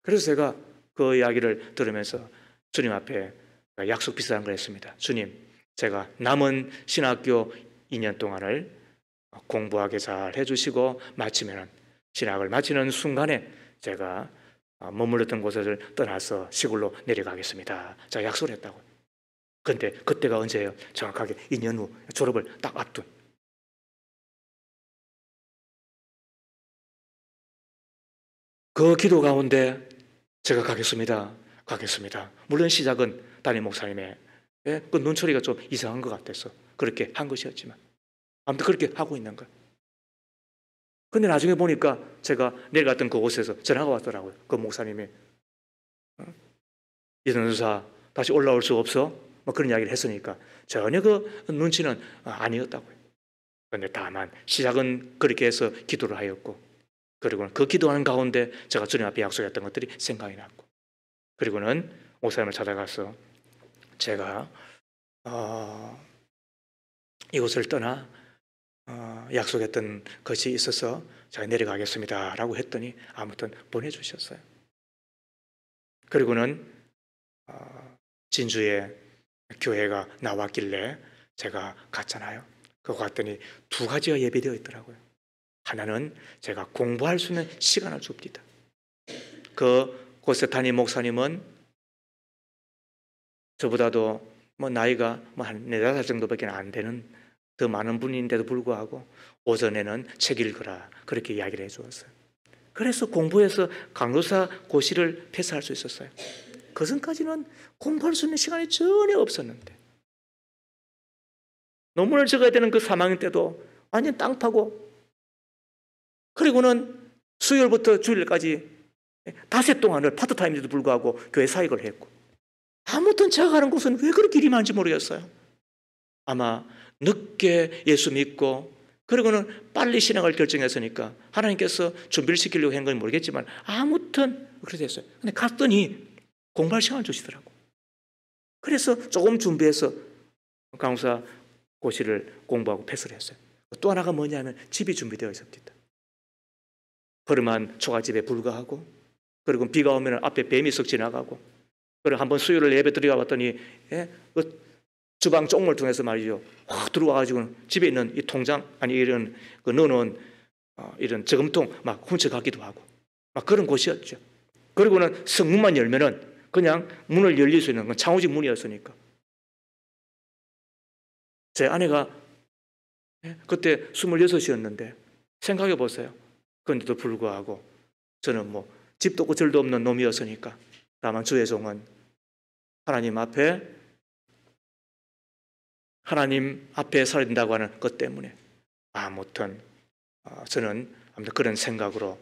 그래서 제가 그 이야기를 들으면서 주님 앞에 약속 비슷한 걸 했습니다. 주님, 제가 남은 신학교 2년 동안을 공부하게 잘 해주시고 마치면은 신학을 마치는 순간에 제가 머물렀던 곳을 떠나서 시골로 내려가겠습니다. 제가 약속을 했다고. 그런데 그때가 언제예요? 정확하게 2년 후 졸업을 딱 앞둔. 그 기도 가운데 제가 가겠습니다. 가겠습니다. 물론 시작은 담임 목사님의 예? 그 눈초리가 좀 이상한 것 같아서 그렇게 한 것이었지만 아무튼 그렇게 하고 있는 거예요. 근데 나중에 보니까 제가 내려갔던 그곳에서 전화가 왔더라고요. 그 목사님이 이선수사 다시 올라올 수 없어? 뭐 그런 이야기를 했으니까 전혀 그 눈치는 아니었다고요. 그런데 다만 시작은 그렇게 해서 기도를 하였고, 그리고는 그 기도하는 가운데 제가 주님 앞에 약속했던 것들이 생각이 났고, 그리고는 목사님을 찾아가서 제가 이곳을 떠나 약속했던 것이 있어서 제가 내려가겠습니다 라고 했더니 아무튼 보내주셨어요. 그리고는 진주에 교회가 나왔길래 제가 갔잖아요. 그거 갔더니 두 가지가 예배되어 있더라고요. 하나는 제가 공부할 수 있는 시간을 줍니다. 그곳에 담임 목사님은 저보다도 뭐 나이가 뭐 한 4-5살 정도밖에 안 되는 더 많은 분인데도 불구하고 오전에는 책 읽으라 그렇게 이야기를 해주었어요. 그래서 공부해서 강도사 고시를 패스할 수 있었어요. 그 전까지는 공부할 수 있는 시간이 전혀 없었는데, 논문을 적어야 되는 그 3학년 때도 완전 땅 파고, 그리고는 수요일부터 주일까지 닷새 동안을 파트타임인데도 불구하고 교회 사역을 했고, 아무튼 제가 가는 곳은 왜 그렇게 일이 많은지 모르겠어요. 아마 늦게 예수 믿고 그리고는 빨리 신앙을 결정했으니까 하나님께서 준비를 시키려고 한 건 모르겠지만 아무튼 그렇게 됐어요. 근데 갔더니 공부할 시간을 주시더라고. 그래서 조금 준비해서 강사 고시를 공부하고 패스를 했어요. 또 하나가 뭐냐면 집이 준비되어 있습니다. 허름한 초가집에 불과하고, 그리고 비가 오면 앞에 뱀이 썩 지나가고, 그리고 한번 수요일 예배 드리러 왔더니 그 주방 쪽문을 통해서 말이죠, 확 들어와가지고 집에 있는 이 통장 아니 이런 그 넣어놓은 이런 저금통 막 훔쳐가기도 하고 막 그런 곳이었죠. 그리고는 성문만 열면은 그냥 문을 열릴 수 있는 건 창호지 문이었으니까. 제 아내가 그때 26이었는데 생각해 보세요. 그런데도 불구하고 저는 뭐 집도 없고 절도 없는 놈이었으니까 다만 주의 종은 하나님 앞에 살아야 된다고 하는 것 때문에 아무튼 저는 아무튼 그런 생각으로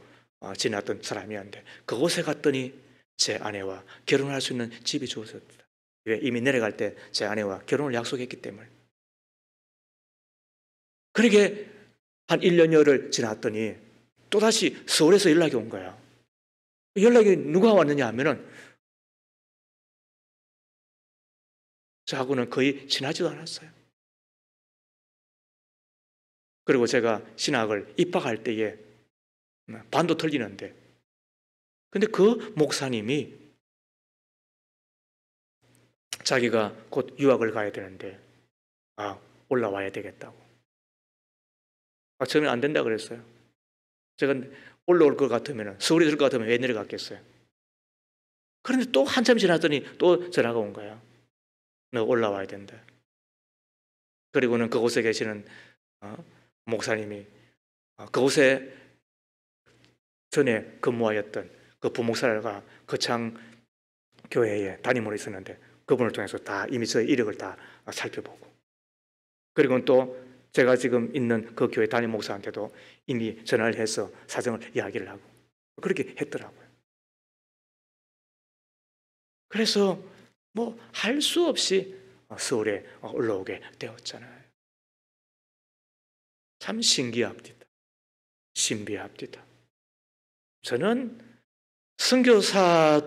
지났던 사람이었는데, 그곳에 갔더니 제 아내와 결혼할 수 있는 집이 주어졌다. 이미 내려갈 때 제 아내와 결혼을 약속했기 때문에. 그렇게 한 1년여를 지났더니 또다시 서울에서 연락이 온 거예요. 연락이 누가 왔느냐 하면은 저하고는 거의 친하지도 않았어요. 그리고 제가 신학을 입학할 때에 반도 틀리는데, 근데 그 목사님이 자기가 곧 유학을 가야 되는데 올라와야 되겠다고. 처음에 안 된다 그랬어요. 제가 올라올 것 같으면, 서울에 있을 것 같으면 왜 내려갔겠어요. 그런데 또 한참 지났더니 또 전화가 온 거야. 너 올라와야 된다. 그리고는 그곳에 계시는 목사님이 그곳에 전에 근무하였던 그 부목사가 거창 교회에 담임으로 있었는데 그분을 통해서 다 이미 저의 이력을 다 살펴보고, 그리고 또 제가 지금 있는 그 교회 담임 목사한테도 이미 전화를 해서 사정을 이야기를 하고 그렇게 했더라고요. 그래서 뭐 할 수 없이 서울에 올라오게 되었잖아요. 참 신기합니다. 신비합니다. 저는 선교사가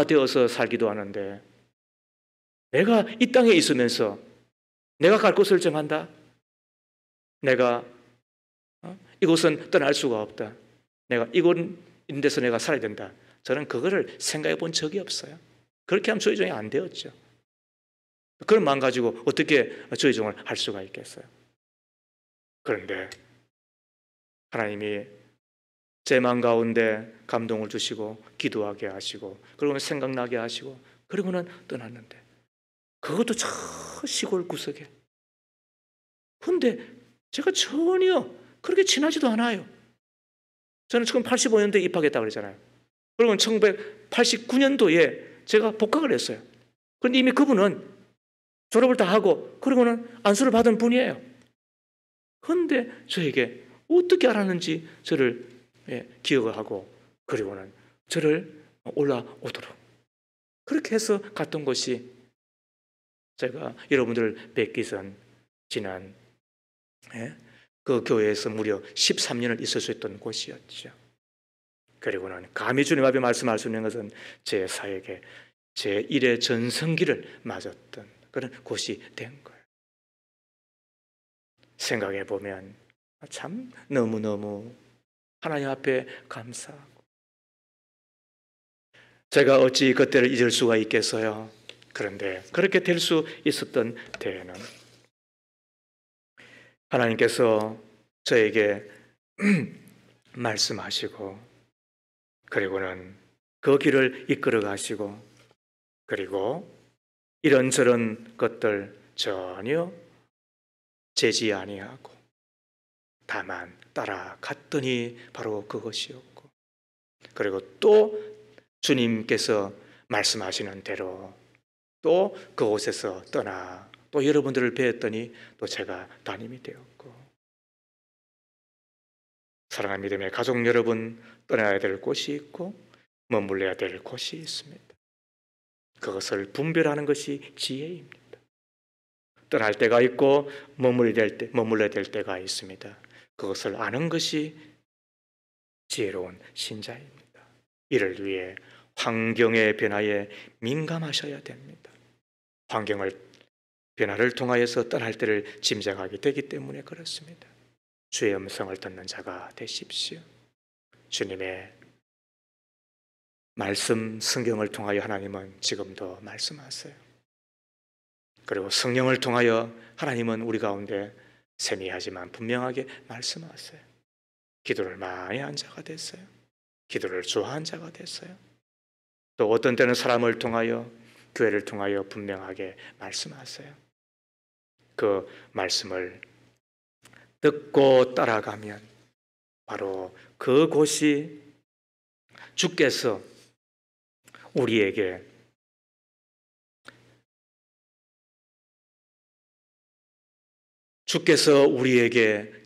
되어서 살기도 하는데, 내가 이 땅에 있으면서 내가 갈 곳을 정한다. 내가 이곳은 떠날 수가 없다. 내가 이곳 데서 내가 살아야 된다. 저는 그거를 생각해 본 적이 없어요. 그렇게 하면 주의 종이 안 되었죠. 그런 마음 가지고 어떻게 주의 종을 할 수가 있겠어요. 그런데 하나님이 제 마음 가운데 감동을 주시고 기도하게 하시고 그리고 생각나게 하시고 그리고는 떠났는데, 그것도 저 시골 구석에. 근데 제가 전혀 그렇게 친하지도 않아요. 저는 지금 85년도에 입학했다고 그랬잖아요. 그러면 1989년도에 제가 복학을 했어요. 그런데 이미 그분은 졸업을 다 하고 그리고는 안수를 받은 분이에요. 그런데 저에게 어떻게 알았는지 저를 기억을 하고 그리고는 저를 올라오도록 그렇게 해서 갔던 곳이 제가 여러분들을 뵙기 전 지난 그 교회에서 무려 13년을 있을 수 있던 곳이었죠. 그리고는 감히 주님 앞에 말씀할 수 있는 것은 제 사역에 제 일의 전성기를 맞았던 그런 곳이 된 거예요. 생각해 보면 참 너무너무 하나님 앞에 감사하고 제가 어찌 그때를 잊을 수가 있겠어요. 그런데 그렇게 될 수 있었던 때에는 하나님께서 저에게 말씀하시고 그리고는 그 길을 이끌어 가시고 그리고 이런저런 것들 전혀 제지 아니하고 다만 따라갔더니 바로 그것이었고 그리고 또 주님께서 말씀하시는 대로 또 그곳에서 떠나 또 여러분들을 뵈었더니 또 제가 담임이 되었고 사랑하는 믿음의 가족 여러분 떠나야 될 곳이 있고 머물러야 될 곳이 있습니다. 그것을 분별하는 것이 지혜입니다. 떠날 때가 있고 머물러야 될 때가 있습니다. 그것을 아는 것이 지혜로운 신자입니다. 이를 위해 환경의 변화에 민감하셔야 됩니다. 환경을 변화를 통하여서 떠날 때를 짐작하게 되기 때문에 그렇습니다. 주의 음성을 듣는 자가 되십시오. 주님의 말씀 성경을 통하여 하나님은 지금도 말씀하세요. 그리고 성령을 통하여 하나님은 우리 가운데 세미하지만 분명하게 말씀하세요. 기도를 많이 한 자가 됐어요. 기도를 좋아한 자가 됐어요. 또 어떤 때는 사람을 통하여 교회를 통하여 분명하게 말씀하세요. 그 말씀을 듣고 따라가면 바로 그곳이 주께서 우리에게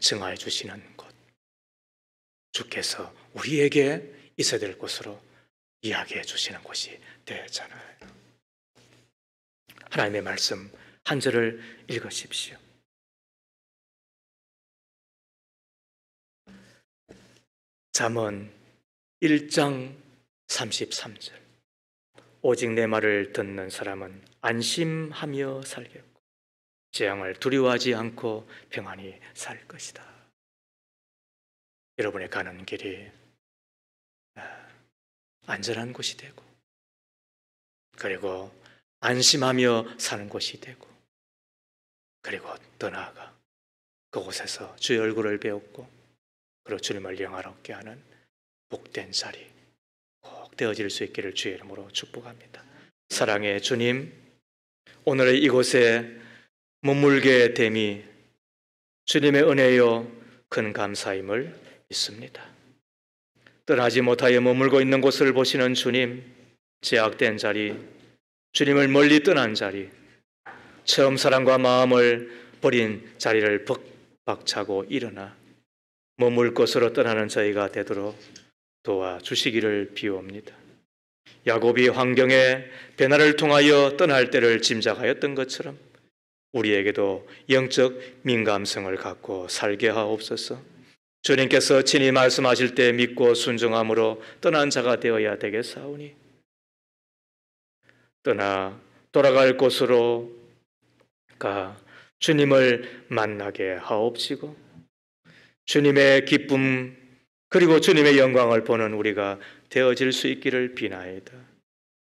정하여 주시는 것, 주께서 우리에게 있어야 될 곳으로 이야기해 주시는 곳이 되잖아요. 하나님의 말씀 한 절을 읽으십시오. 잠언 1장 33절 오직 내 말을 듣는 사람은 안심하며 살겠고 재앙을 두려워하지 않고 평안히 살 것이다. 여러분의 가는 길이 안전한 곳이 되고 그리고 안심하며 사는 곳이 되고 그리고 더 나아가 그곳에서 주의 얼굴을 배웠고 그리고 주님을 영화롭게 하는 복된 자리 꼭 되어질 수 있기를 주의 이름으로 축복합니다. 사랑의 주님, 오늘 이곳에 머물게 됨이 주님의 은혜요 큰 감사임을 믿습니다. 떠나지 못하여 머물고 있는 곳을 보시는 주님, 제약된 자리, 주님을 멀리 떠난 자리, 처음 사랑과 마음을 버린 자리를 박차고 일어나 머물 곳으로 떠나는 저희가 되도록 도와주시기를 비옵니다. 야곱이 환경의 변화를 통하여 떠날 때를 짐작하였던 것처럼 우리에게도 영적 민감성을 갖고 살게 하옵소서. 주님께서 친히 말씀하실 때 믿고 순종함으로 떠난 자가 되어야 되겠사오니 떠나 돌아갈 곳으로 가 주님을 만나게 하옵시고 주님의 기쁨 그리고 주님의 영광을 보는 우리가 되어질 수 있기를 비나이다.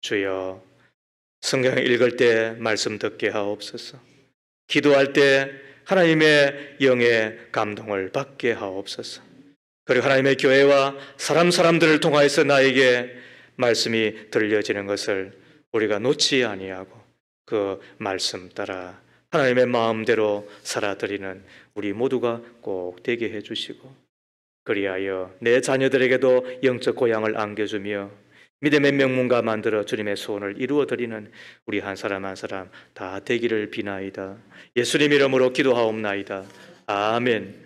주여, 성경을 읽을 때 말씀 듣게 하옵소서. 기도할 때 하나님의 영의 감동을 받게 하옵소서. 그리고 하나님의 교회와 사람들을 통하여서 나에게 말씀이 들려지는 것을 우리가 놓지 아니하고 그 말씀 따라 하나님의 마음대로 살아드리는 우리 모두가 꼭 되게 해주시고 그리하여 내 자녀들에게도 영적 고향을 안겨주며 믿음의 명문가 만들어 주님의 소원을 이루어드리는 우리 한 사람 한 사람 다 되기를 비나이다. 예수님 이름으로 기도하옵나이다. 아멘.